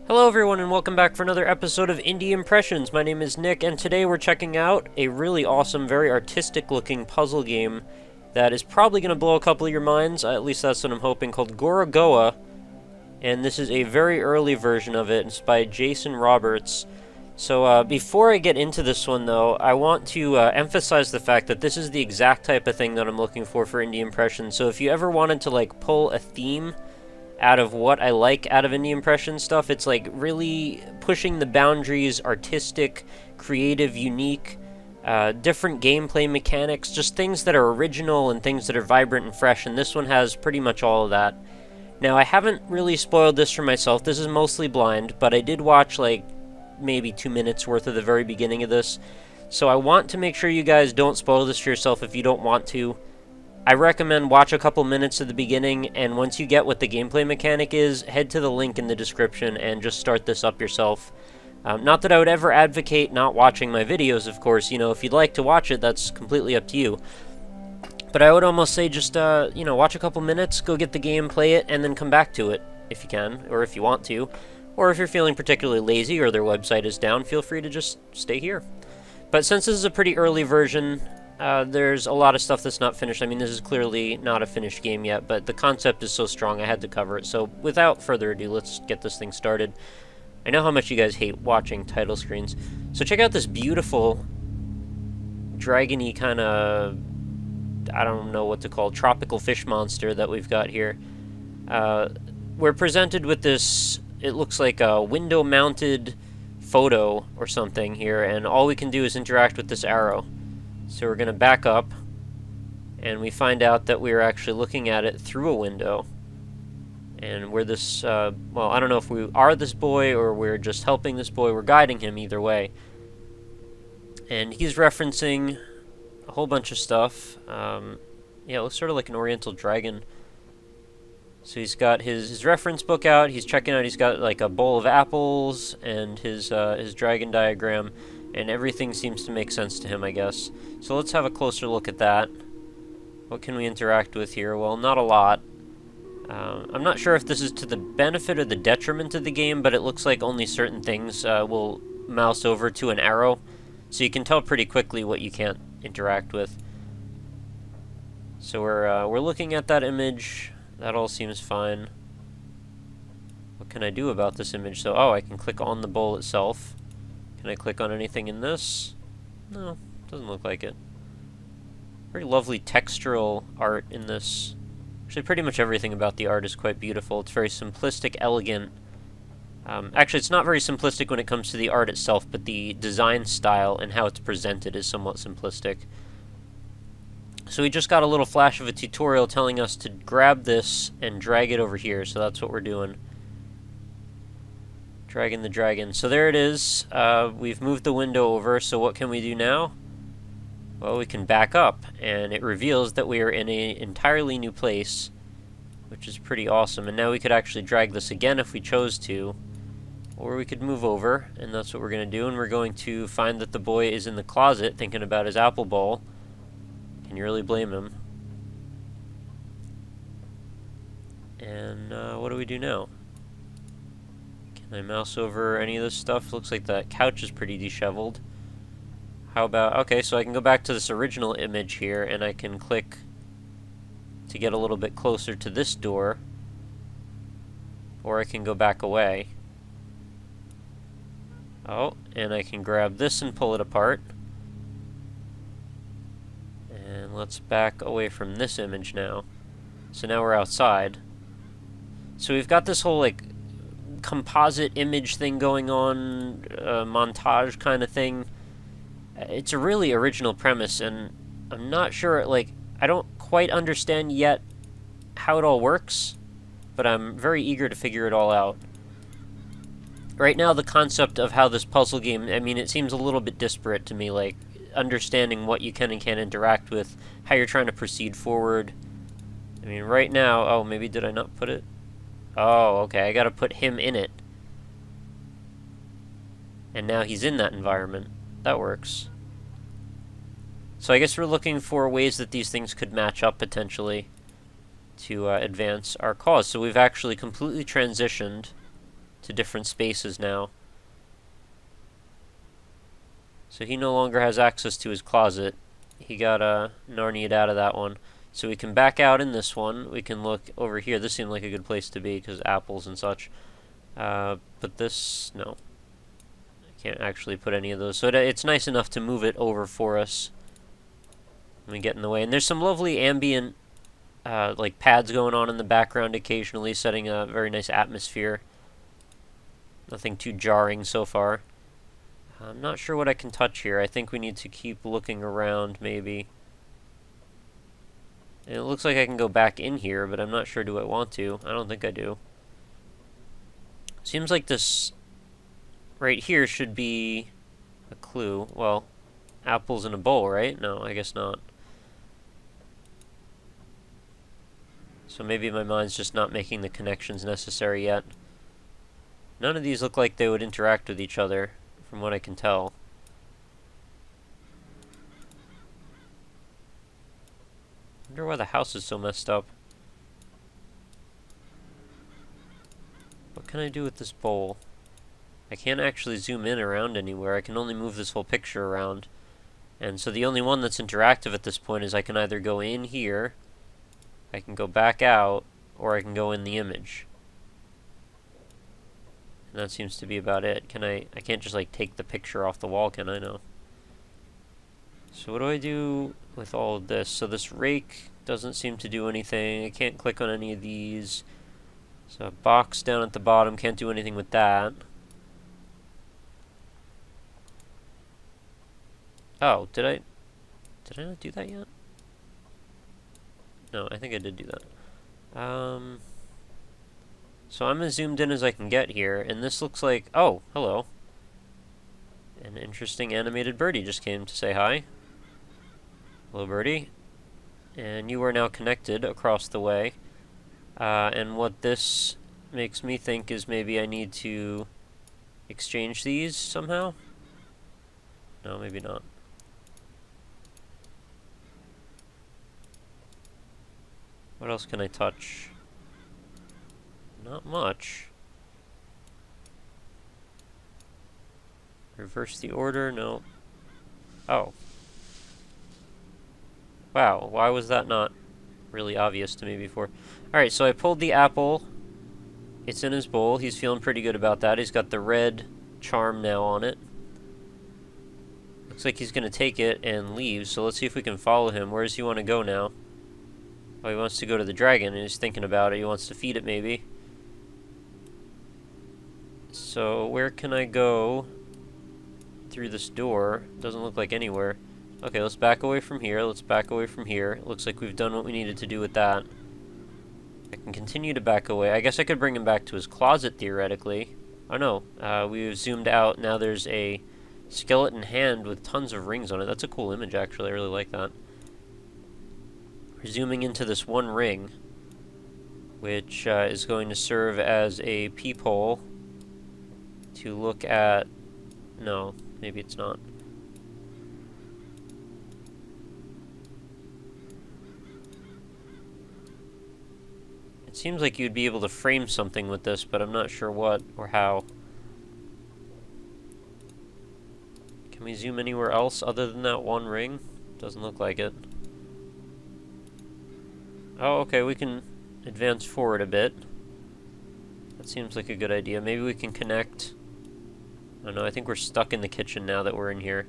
Hello everyone and welcome back for another episode of Indie Impressions. My name is Nick and today we're checking out a really awesome, very artistic looking puzzle game that is probably going to blow a couple of your minds, at least that's what I'm hoping, called Gorogoa. And this is a very early version of it. It's by Jason Roberts. So before I get into this one though, I want to emphasize the fact that this is the exact type of thing that I'm looking for Indie Impressions. So if you ever wanted to like pull a theme out of what I like out of Indie Impression stuff, it's like really pushing the boundaries, artistic, creative, unique, different gameplay mechanics, just things that are original and things that are vibrant and fresh, and this one has pretty much all of that. Now, I haven't really spoiled this for myself, this is mostly blind, but I did watch like maybe 2 minutes worth of the very beginning of this, so I want to make sure you guys don't spoil this for yourself if you don't want to. I recommend watch a couple minutes of the beginning, and once you get what the gameplay mechanic is, head to the link in the description and just start this up yourself. Not that I would ever advocate not watching my videos, of course. You know, if you'd like to watch it, that's completely up to you. But I would almost say just, watch a couple minutes, go get the game, play it, and then come back to it, if you can, or if you want to. Or if you're feeling particularly lazy or their website is down, feel free to just stay here. But since this is a pretty early version, there's a lot of stuff that's not finished. I mean, this is clearly not a finished game yet, but the concept is so strong I had to cover it. So without further ado, let's get this thing started. I know how much you guys hate watching title screens. So check out this beautiful, dragon-y kind of, I don't know what to call, tropical fish monster that we've got here. We're presented with this, it looks like a window-mounted photo or something here, and all we can do is interact with this arrow. So we're going to back up, and we find out that we're actually looking at it through a window. And we're this, well, I don't know if we are this boy or we're just helping this boy. We're guiding him either way. And he's referencing a whole bunch of stuff. Yeah, it looks sort of like an oriental dragon. So he's got his reference book out. He's checking out, he's got like a bowl of apples and his dragon diagram. And everything seems to make sense to him, I guess. So let's have a closer look at that. What can we interact with here? Well, not a lot. I'm not sure if this is to the benefit or the detriment of the game, but it looks like only certain things will mouse over to an arrow. So you can tell pretty quickly what you can't interact with. So we're looking at that image. That all seems fine. What can I do about this image? So, I can click on the bowl itself. Can I click on anything in this? No, doesn't look like it. Very lovely textural art in this. Actually, pretty much everything about the art is quite beautiful. It's very simplistic, elegant. Actually, it's not very simplistic when it comes to the art itself, but the design style and how it's presented is somewhat simplistic. So we just got a little flash of a tutorial telling us to grab this and drag it over here, so that's what we're doing. Dragging the dragon. So there it is. We've moved the window over, so what can we do now? Well, we can back up, and it reveals that we are in an entirely new place, which is pretty awesome. And now we could actually drag this again if we chose to, or we could move over, and that's what we're going to do. And we're going to find that the boy is in the closet thinking about his apple bowl. Can you really blame him? And what do we do now? Can I mouse over any of this stuff? Looks like that couch is pretty disheveled. How about, okay, so I can go back to this original image here, and I can click to get a little bit closer to this door, or I can go back away. Oh, and I can grab this and pull it apart. And let's back away from this image now. So now we're outside. So we've got this whole, like, composite image thing going on, montage kind of thing. It's a really original premise, and I'm not sure, like, I don't quite understand yet how it all works, but I'm very eager to figure it all out. Right now, the concept of how this puzzle game, I mean, it seems a little bit disparate to me, like, understanding what you can and can't interact with, how you're trying to proceed forward. I mean, right now, oh, maybe did I not put it? Oh, okay, I gotta put him in it. And now he's in that environment. That works. So I guess we're looking for ways that these things could match up potentially to advance our cause. So we've actually completely transitioned to different spaces now. So he no longer has access to his closet. He got Narnia'd out of that one. So we can back out in this one. We can look over here. This seemed like a good place to be because apples and such. But this, no. I can't actually put any of those. So it's nice enough to move it over for us. Let me get in the way. And there's some lovely ambient like pads going on in the background occasionally, setting a very nice atmosphere. Nothing too jarring so far. I'm not sure what I can touch here. I think we need to keep looking around, maybe. And it looks like I can go back in here, but I'm not sure do I want to. I don't think I do. Seems like this right here should be a clue. Well, apples in a bowl, right? No, I guess not. So maybe my mind's just not making the connections necessary yet. None of these look like they would interact with each other, from what I can tell. I wonder why the house is so messed up. What can I do with this bowl? I can't actually zoom in around anywhere. I can only move this whole picture around. And so the only one that's interactive at this point is I can either go in here, I can go back out, or I can go in the image. And that seems to be about it. I can't just like take the picture off the wall, can I? No. So what do I do with all of this? So this rake doesn't seem to do anything. I can't click on any of these. So a box down at the bottom, can't do anything with that. Oh, did I not do that yet? No, I think I did do that. So I'm as zoomed in as I can get here, and this looks like... Oh, hello. An interesting animated birdie just came to say hi. Hello, birdie. And you are now connected across the way. And what this makes me think is maybe I need to exchange these somehow? No, maybe not. What else can I touch? Not much. Reverse the order? No. Oh. Wow, why was that not really obvious to me before? Alright, so I pulled the apple. It's in his bowl. He's feeling pretty good about that. He's got the red charm now on it. Looks like he's going to take it and leave, so let's see if we can follow him. Where does he want to go now? Oh, he wants to go to the dragon, and he's thinking about it. He wants to feed it, maybe. So, where can I go through this door? Doesn't look like anywhere. Okay, let's back away from here. Let's back away from here. It looks like we've done what we needed to do with that. I can continue to back away. I guess I could bring him back to his closet, theoretically. Oh, no. We've zoomed out. Now there's a skeleton hand with tons of rings on it. That's a cool image, actually. I really like that. We're zooming into this one ring, which is going to serve as a peephole to look at... No, maybe it's not. It seems like you'd be able to frame something with this, but I'm not sure what or how. Can we zoom anywhere else other than that one ring? Doesn't look like it. Oh, okay, we can advance forward a bit. That seems like a good idea. Maybe we can connect... Oh no, I think we're stuck in the kitchen now that we're in here.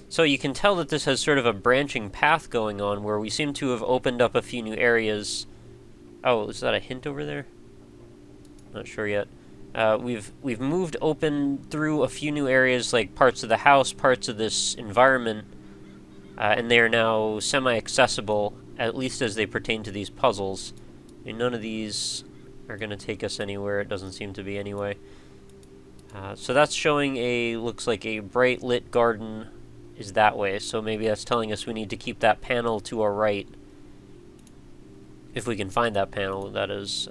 So you can tell that this has sort of a branching path going on where we seem to have opened up a few new areas. Oh, is that a hint over there? Not sure yet. We've moved open through a few new areas, like parts of the house, parts of this environment, and they are now semi-accessible, at least as they pertain to these puzzles. I mean, none of these are going to take us anywhere. It doesn't seem to be anyway. So that's showing looks like a bright lit garden is that way, so maybe that's telling us we need to keep that panel to our right. If we can find that panel, that is.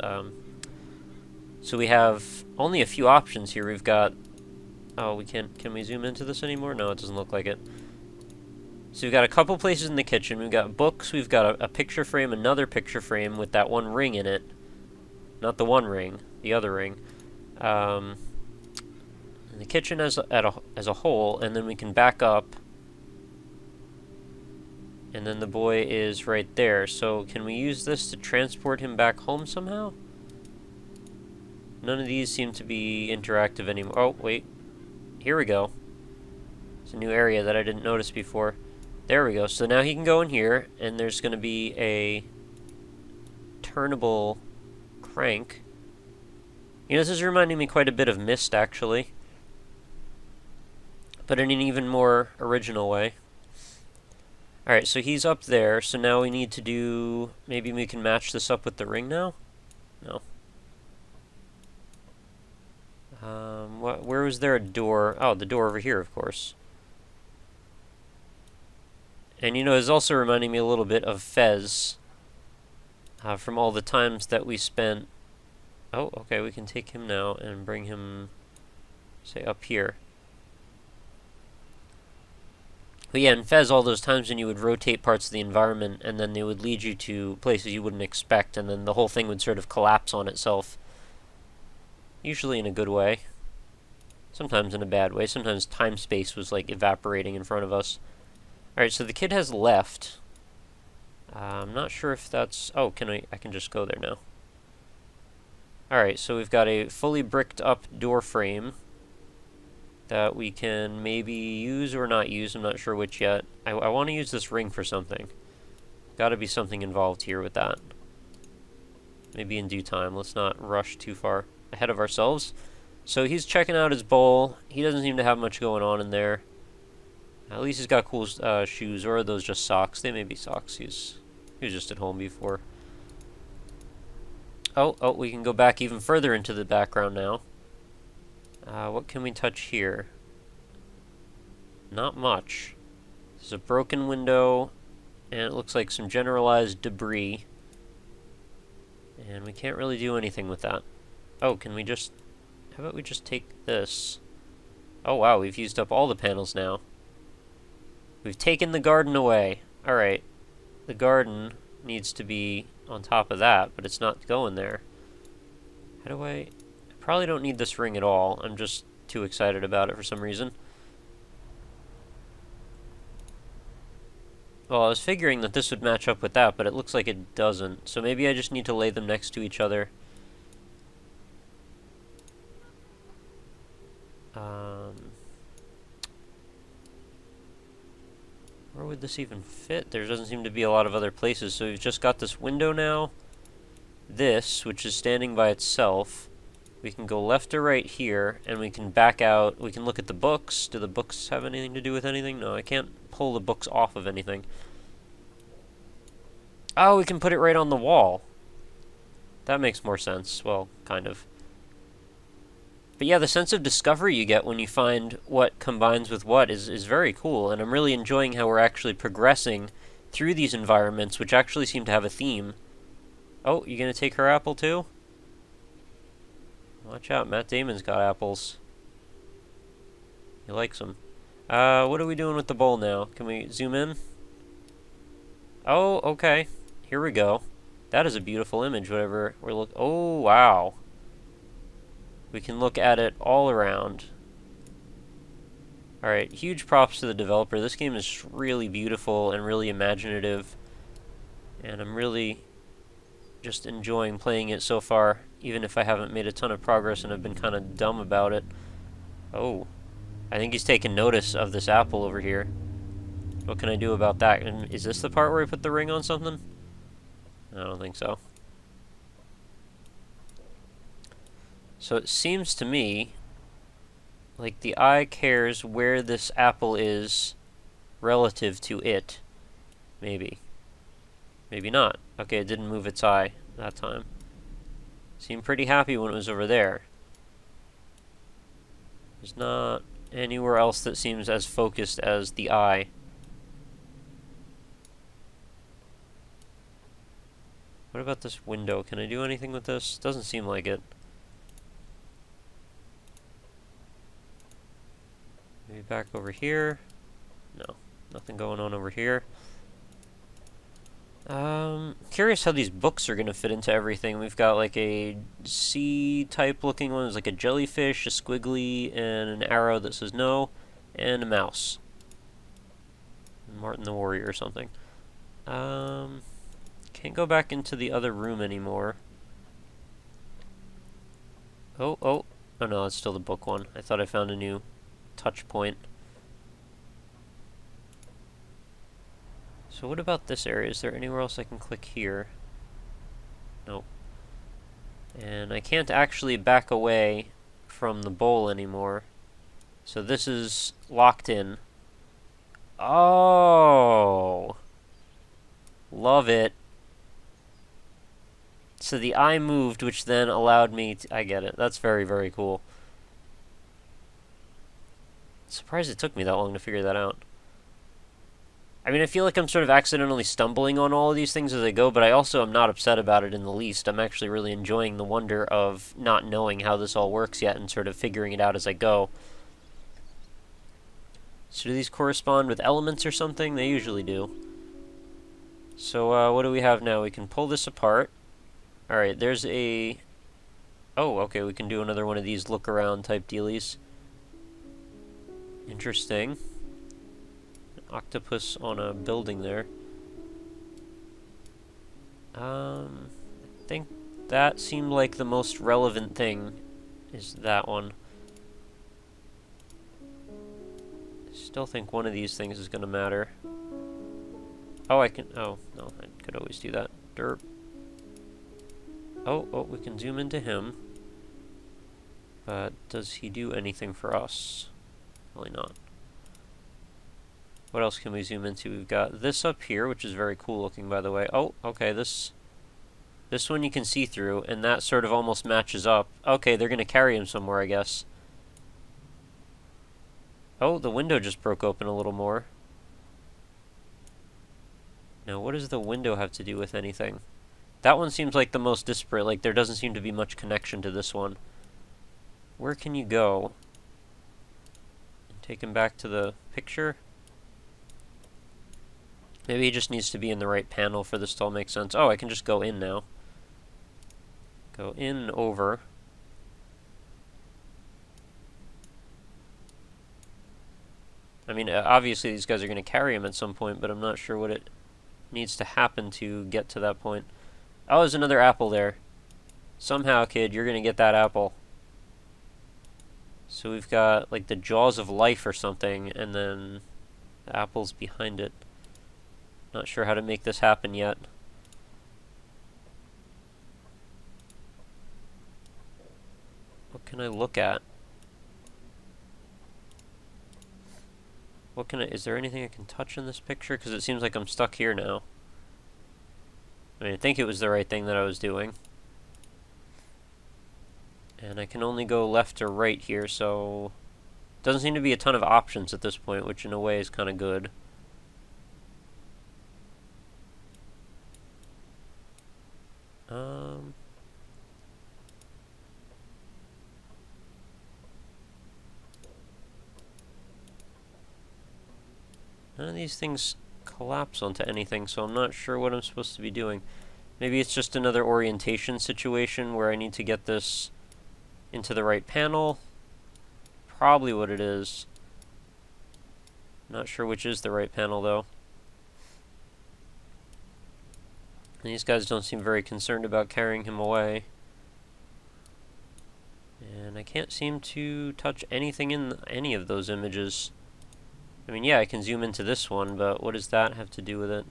So we have only a few options here. We've got... Oh, we can't... Can we zoom into this anymore? No, it doesn't look like it. So we've got a couple places in the kitchen. We've got books. We've got a picture frame, another picture frame with that one ring in it. Not the one ring, the other ring. And the kitchen as a whole, and then we can back up. And then the boy is right there. So can we use this to transport him back home somehow? None of these seem to be interactive anymore. Oh, wait. Here we go. It's a new area that I didn't notice before. There we go. So now he can go in here, and there's going to be a turnable crank. You know, this is reminding me quite a bit of Myst, actually. But in an even more original way. Alright, so he's up there, so now we need to do... Maybe we can match this up with the ring now? No. Where was there a door? Oh, the door over here, of course. And you know, it's also reminding me a little bit of Fez. From all the times that we spent... Oh, okay, we can take him now and bring him, say, up here. But yeah, in Fez, all those times when you would rotate parts of the environment, and then they would lead you to places you wouldn't expect, and then the whole thing would sort of collapse on itself. Usually in a good way. Sometimes in a bad way. Sometimes time-space was like evaporating in front of us. Alright, so the kid has left. I'm not sure if that's... Oh, I can just go there now. Alright, so we've got a fully bricked up door frame that we can maybe use or not use. I'm not sure which yet. I want to use this ring for something. Gotta be something involved here with that. Maybe in due time. Let's not rush too far ahead of ourselves. So he's checking out his bowl. He doesn't seem to have much going on in there. At least he's got cool shoes, or are those just socks? They may be socks. He was just at home before. Oh, we can go back even further into the background now. What can we touch here? Not much. There's a broken window, and it looks like some generalized debris. And we can't really do anything with that. Oh, can we just... How about we just take this? Oh wow, we've used up all the panels now. We've taken the garden away. Alright. The garden needs to be on top of that, but it's not going there. How do I probably don't need this ring at all. I'm just too excited about it for some reason. Well, I was figuring that this would match up with that, but it looks like it doesn't. So maybe I just need to lay them next to each other. Where would this even fit? There doesn't seem to be a lot of other places, so we've just got this window now. This, which is standing by itself. We can go left or right here, and we can back out. We can look at the books. Do the books have anything to do with anything? No, I can't pull the books off of anything. Oh, we can put it right on the wall. That makes more sense. Well, kind of. But yeah, the sense of discovery you get when you find what combines with what is very cool, and I'm really enjoying how we're actually progressing through these environments, which actually seem to have a theme. Oh, you gonna take her apple too? Watch out, Matt Damon's got apples. He likes them. What are we doing with the bowl now? Can we zoom in? Oh, okay. Here we go. That is a beautiful image, whatever we're looking... Oh, wow. We can look at it all around. Alright, huge props to the developer. This game is really beautiful and really imaginative. And I'm really just enjoying playing it so far, even if I haven't made a ton of progress and have been kind of dumb about it. Oh, I think he's taken notice of this apple over here. What can I do about that? And is this the part where I put the ring on something? I don't think so. So it seems to me like the eye cares where this apple is relative to it. Maybe. Maybe not. Okay, it didn't move its eye that time. Seemed pretty happy when it was over there. There's not anywhere else that seems as focused as the eye. What about this window? Can I do anything with this? Doesn't seem like it. Maybe back over here. No, nothing going on over here. Curious how these books are gonna fit into everything. We've got like a C-type looking one. There's like a jellyfish, a squiggly, and an arrow that says no, and a mouse. Martin the Warrior or something. Can't go back into the other room anymore. Oh no, it's still the book one. I thought I found a new touch point. So what about this area? Is there anywhere else I can click here? Nope. And I can't actually back away from the bowl anymore. So this is locked in. Oh! Love it. So the eye moved, which then allowed me to... I get it. That's very, very cool. Surprised it took me that long to figure that out. I mean, I feel like I'm sort of accidentally stumbling on all of these things as I go, but I also am not upset about it in the least. I'm actually really enjoying the wonder of not knowing how this all works yet and sort of figuring it out as I go. So do these correspond with elements or something? They usually do. So what do we have now? We can pull this apart. Alright, there's a... Oh, okay, we can do another one of these look-around type dealies. Interesting. An octopus on a building there. I think that seemed like the most relevant thing is that one. Still think one of these things is going to matter. Oh, I can... Oh, no, I could always do that. Derp. Oh, we can zoom into him. But does he do anything for us? Probably not. What else can we zoom into? We've got this up here, which is very cool looking, by the way. Oh, okay, this one you can see through, and that sort of almost matches up. Okay, they're going to carry him somewhere, I guess. Oh, the window just broke open a little more. Now, what does the window have to do with anything? That one seems like the most disparate, like there doesn't seem to be much connection to this one. Where can you go? Take him back to the picture? Maybe he just needs to be in the right panel for this to all make sense. Oh, I can just go in now. Go in and over. I mean, obviously these guys are going to carry him at some point, but I'm not sure what it needs to happen to get to that point. Oh, there's another apple there. Somehow, kid, you're going to get that apple. So we've got, like, the jaws of life or something, and then the apple's behind it. Not sure how to make this happen yet. What can I look at? What can I... Is there anything I can touch in this picture? Because it seems like I'm stuck here now. I mean, I think it was the right thing that I was doing. And I can only go left or right here, so... Doesn't seem to be a ton of options at this point, which in a way is kind of good. None of these things collapse onto anything, so I'm not sure what I'm supposed to be doing. Maybe it's just another orientation situation where I need to get this into the right panel. Probably what it is. Not sure which is the right panel, though. And these guys don't seem very concerned about carrying him away. And I can't seem to touch anything in any of those images. I mean, yeah, I can zoom into this one, but what does that have to do with it?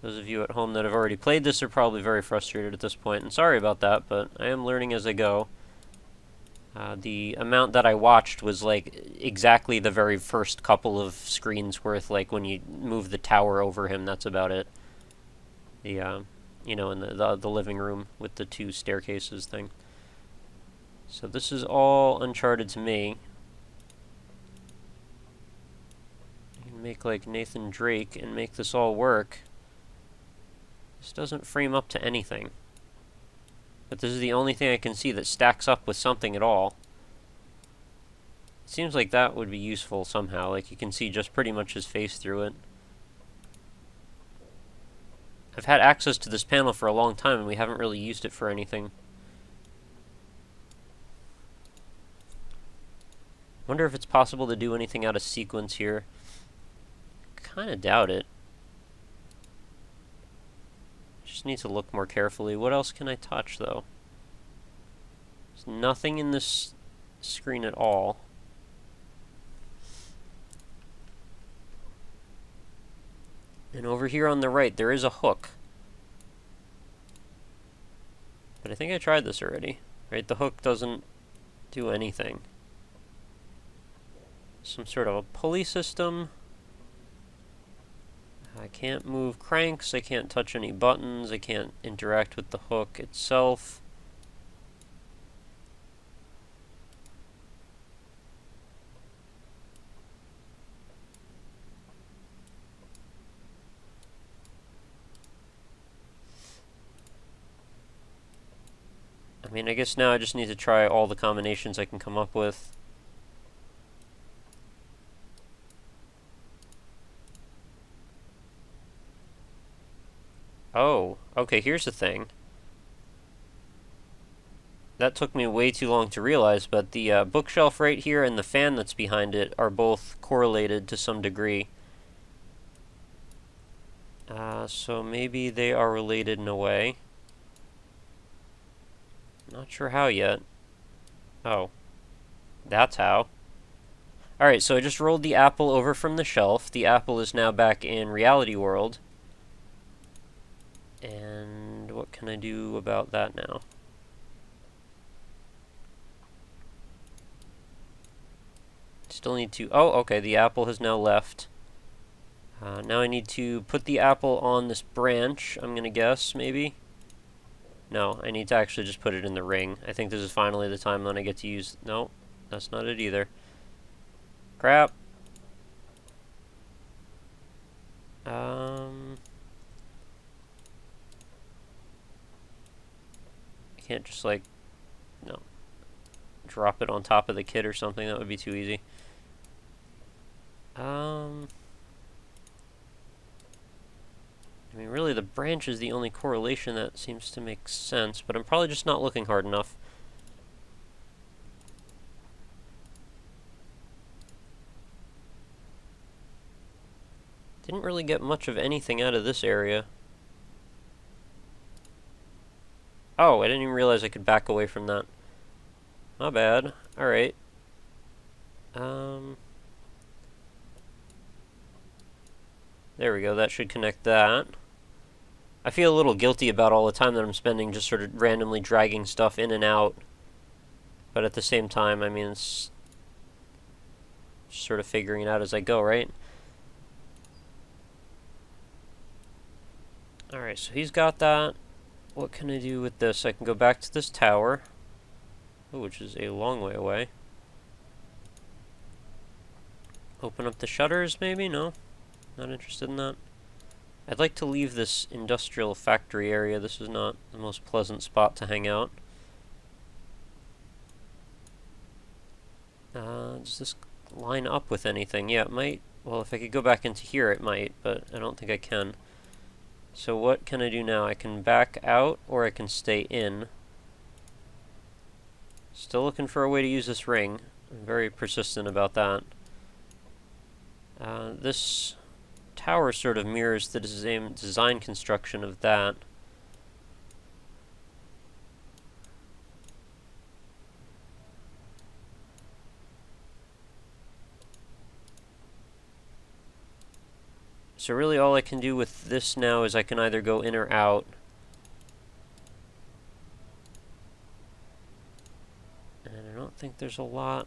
Those of you at home that have already played this are probably very frustrated at this point, and sorry about that, but I am learning as I go. The amount that I watched was like exactly the very first couple of screens worth, like when you move the tower over him, that's about it. The, you know, in the living room with the two staircases thing. So this is all uncharted to me. You can make like Nathan Drake and make this all work. This doesn't frame up to anything. But this is the only thing I can see that stacks up with something at all. Seems like that would be useful somehow, like you can see just pretty much his face through it. I've had access to this panel for a long time and we haven't really used it for anything. Wonder if it's possible to do anything out of sequence here. Kinda doubt it. Just need to look more carefully. What else can I touch, though? There's nothing in this screen at all. And over here on the right, there is a hook. But I think I tried this already. Right? The hook doesn't do anything. Some sort of a pulley system. I can't move cranks, I can't touch any buttons, I can't interact with the hook itself. I mean, I guess now I just need to try all the combinations I can come up with. Oh, okay, here's the thing. That took me way too long to realize, but the bookshelf right here and the fan that's behind it are both correlated to some degree. So maybe they are related in a way. Not sure how yet. Oh, that's how. Alright, so I just rolled the apple over from the shelf. The apple is now back in reality world. And what can I do about that now? Still need to... Oh, okay, the apple has now left. Now I need to put the apple on this branch, I'm gonna guess, maybe? No, I need to actually just put it in the ring. I think this is finally the time when I get to use... No, that's not it either. Crap. I can't just, like... No. Drop it on top of the kid or something. That would be too easy. I mean, really, the branch is the only correlation that seems to make sense, but I'm probably just not looking hard enough. Didn't really get much of anything out of this area. Oh, I didn't even realize I could back away from that. Not bad. Alright. There we go, that should connect that. I feel a little guilty about all the time that I'm spending just sort of randomly dragging stuff in and out. But at the same time, I mean, it's just sort of figuring it out as I go, right? Alright, so he's got that. What can I do with this? I can go back to this tower, which is a long way away. Open up the shutters, maybe? No? Not interested in that. I'd like to leave this industrial factory area. This is not the most pleasant spot to hang out. Does this line up with anything? Yeah, it might. Well, if I could go back into here, it might, but I don't think I can. So what can I do now? I can back out, or I can stay in. Still looking for a way to use this ring. I'm very persistent about that. This tower sort of mirrors the design construction of that. So really all I can do with this now is I can either go in or out. And I don't think there's a lot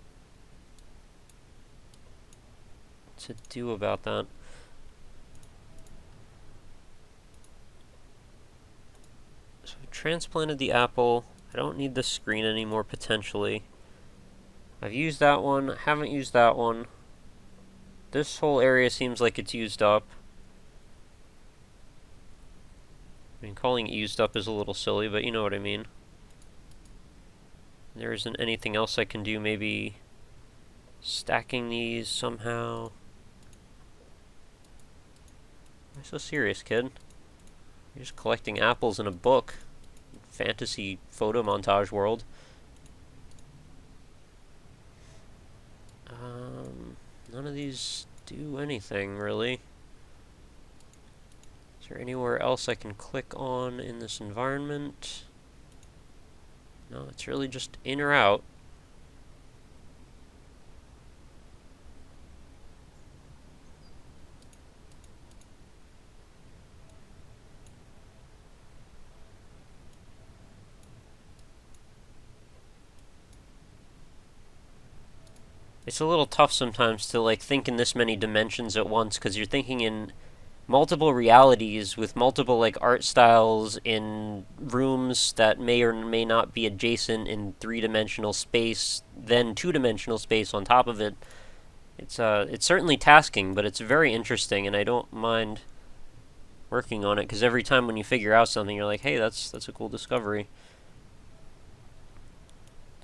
to do about that. So I've transplanted the apple. I don't need the screen anymore, potentially. I've used that one, haven't used that one. This whole area seems like it's used up. I mean, calling it used up is a little silly, but you know what I mean. There isn't anything else I can do, maybe stacking these somehow. Why so serious, kid? You're just collecting apples in a book. Fantasy photo montage world. None of these do anything, really. Is there anywhere else I can click on in this environment? No, it's really just in or out. It's a little tough sometimes to like think in this many dimensions at once, because you're thinking in multiple realities with multiple like art styles in rooms that may or may not be adjacent in three-dimensional space, then two-dimensional space on top of it. It's certainly tasking, but it's very interesting, and I don't mind working on it, because every time when you figure out something, you're like, hey, that's a cool discovery.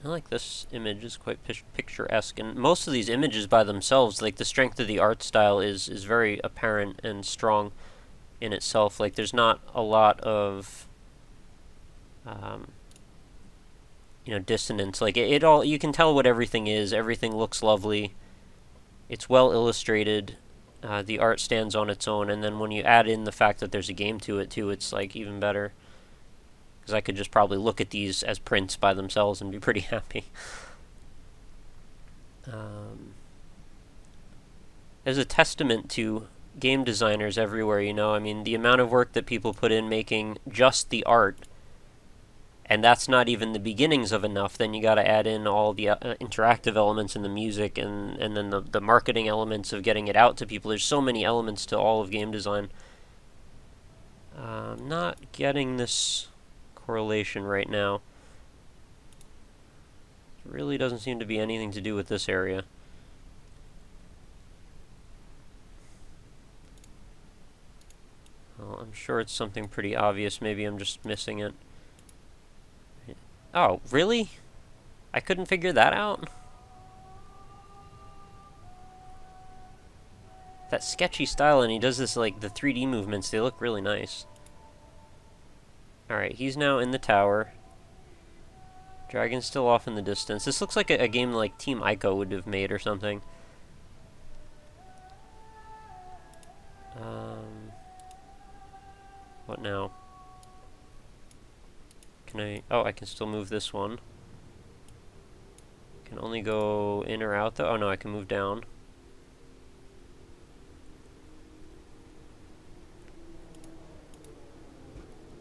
I like this image. It's quite picturesque, and most of these images by themselves, like the strength of the art style is very apparent and strong in itself. Like there's not a lot of dissonance. Like it all, you can tell what everything is. Everything looks lovely. It's well illustrated. The art stands on its own, and then when you add in the fact that there's a game to it too, it's like even better. Because I could just probably look at these as prints by themselves and be pretty happy. As a testament to game designers everywhere, I mean, the amount of work that people put in making just the art, and that's not even the beginnings of enough. Then you got to add in all the interactive elements and the music, and then the marketing elements of getting it out to people. There's so many elements to all of game design. I'm not getting this correlation right now. It really doesn't seem to be anything to do with this area. Well, I'm sure it's something pretty obvious. Maybe I'm just missing it. Oh, really? I couldn't figure that out? That sketchy style, and he does this, like, the 3D movements, they look really nice. Alright, he's now in the tower. Dragon's still off in the distance. This looks like a game like Team Ico would have made or something. What now? Can I... Oh, I can still move this one. Can only go in or out, though? Oh, no, I can move down.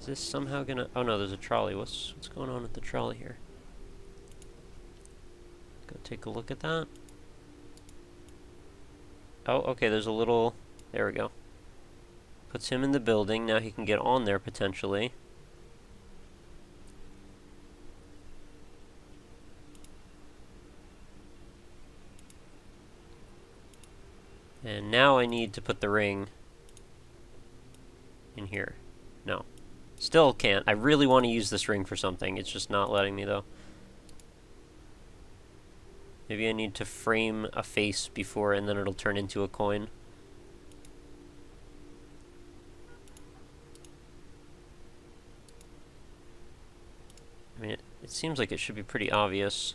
Is this somehow gonna... Oh no, there's a trolley. What's going on with the trolley here? Go take a look at that. Oh, okay, there's a little... There we go. Puts him in the building. Now he can get on there, potentially. And now I need to put the ring in here. No. Still can't. I really want to use this ring for something. It's just not letting me, though. Maybe I need to frame a face before, and then it'll turn into a coin. I mean, it seems like it should be pretty obvious.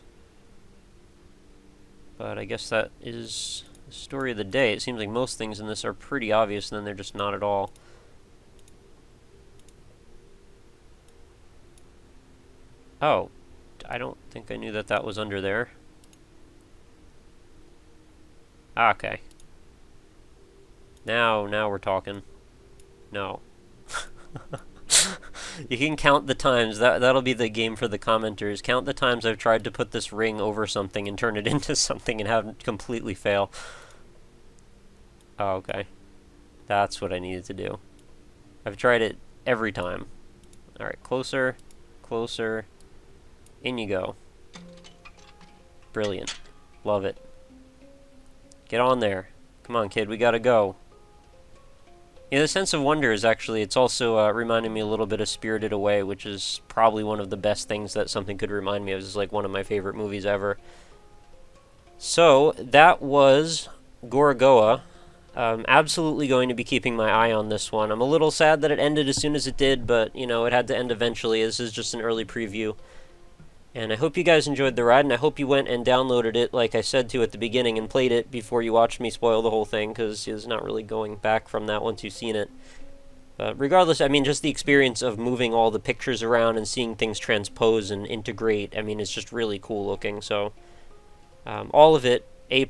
But I guess that is the story of the day. It seems like most things in this are pretty obvious, and then they're just not at all. Oh, I don't think I knew that that was under there. Okay. Now we're talking. No. You can count the times. That'll be the game for the commenters. Count the times I've tried to put this ring over something and turn it into something and have it completely fail. Oh, okay. That's what I needed to do. I've tried it every time. Alright, closer, closer. In you go. Brilliant. Love it. Get on there. Come on, kid, we gotta go. Yeah, the sense of wonder is actually, it's also reminding me a little bit of Spirited Away, which is probably one of the best things that something could remind me of. It's like one of my favorite movies ever. So that was Gorogoa. I'm absolutely going to be keeping my eye on this one. I'm a little sad that it ended as soon as it did, but you know, it had to end eventually. This is just an early preview. And I hope you guys enjoyed the ride, and I hope you went and downloaded it like I said to at the beginning and played it before you watched me spoil the whole thing, because there's not really going back from that once you've seen it. But regardless, I mean, just the experience of moving all the pictures around and seeing things transpose and integrate, I mean, it's just really cool looking. So, all of it, A+,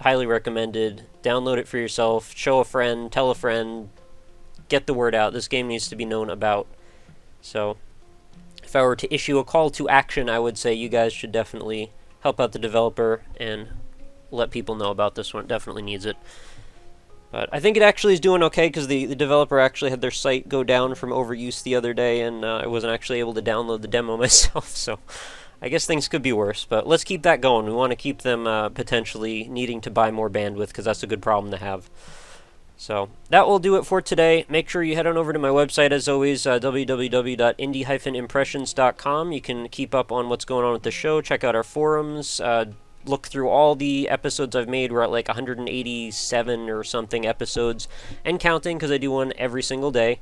highly recommended. Download it for yourself, show a friend, tell a friend, get the word out. This game needs to be known about. So, if I were to issue a call to action, I would say you guys should definitely help out the developer and let people know about this one. It definitely needs it. But I think it actually is doing okay, because the developer actually had their site go down from overuse the other day, and I wasn't actually able to download the demo myself, so I guess things could be worse. But let's keep that going. We want to keep them potentially needing to buy more bandwidth, because that's a good problem to have. So that will do it for today. Make sure you head on over to my website, as always, www.indie-impressions.com. You can keep up on what's going on with the show, check out our forums, look through all the episodes I've made. We're at like 187 or something episodes, and counting, because I do one every single day.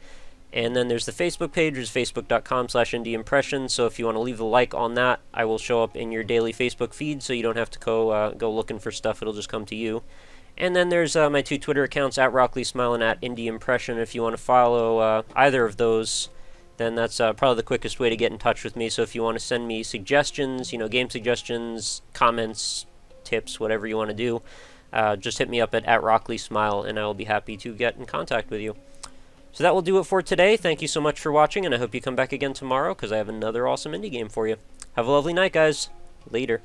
And then there's the Facebook page, which is facebook.com/indieimpressions. So if you want to leave a like on that, I will show up in your daily Facebook feed, so you don't have to go looking for stuff. It'll just come to you. And then there's my two Twitter accounts, at RockLeeSmile and at IndieImpression. If you want to follow either of those, then that's probably the quickest way to get in touch with me. So if you want to send me suggestions, you know, game suggestions, comments, tips, whatever you want to do, just hit me up at RockLeeSmile, and I will be happy to get in contact with you. So that will do it for today. Thank you so much for watching, and I hope you come back again tomorrow, because I have another awesome indie game for you. Have a lovely night, guys. Later.